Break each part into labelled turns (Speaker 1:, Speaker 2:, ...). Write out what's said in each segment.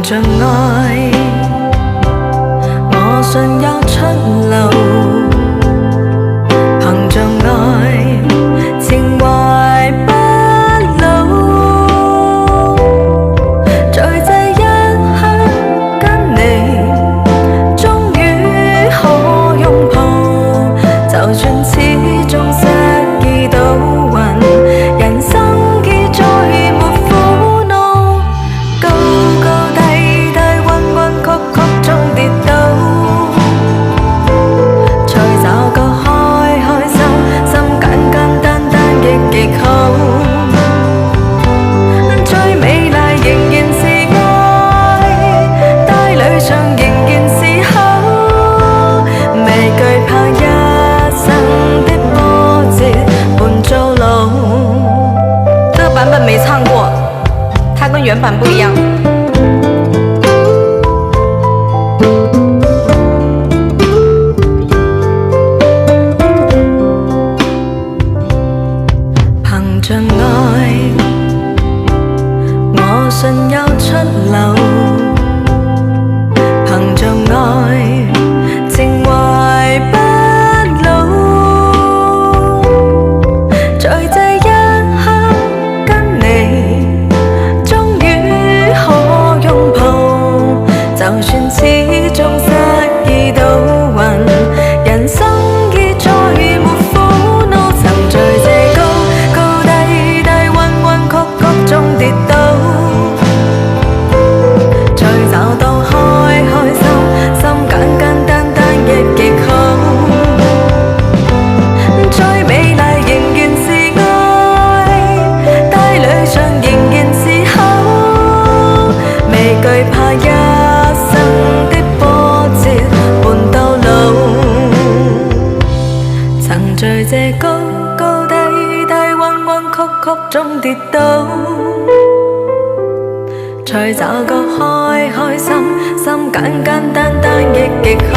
Speaker 1: 着愛，我信有出路。憑着愛，情懷不老。在這一刻跟你，終於可擁抱。就算始終失意倒運，人生已再沒苦惱。高高低低，彎彎曲曲中跌倒，才找個開開心心、簡簡單單亦極好。最美麗仍然是愛，帶淚上仍然是口，未懼怕一生的波折伴遭老。這個版本沒唱過，它跟原版不一樣。憑着愛，我信有出路。憑着愛，情懷不老。在這一刻跟你，終於可擁抱。就算始終失意倒運，人生已再沒苦惱。曾在這高高低低、彎彎曲曲中跌倒，才找到開開心心、簡簡單單亦極好。最美麗仍然是愛，帶淚上仍然是口，未懼怕一生的波折伴到老。曾在這高高低低、彎彎曲曲中跌倒，才找個開開心心、簡簡單單亦極好。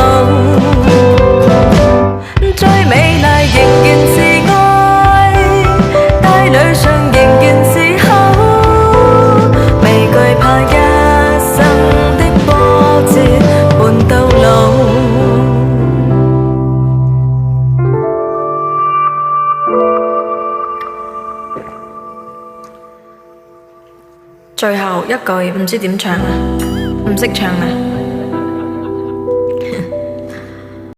Speaker 1: 最美麗仍然是愛，帶淚上仍然是口，未懼怕一生的波折伴到老。最後一句唔知點唱啊，唔識唱啊。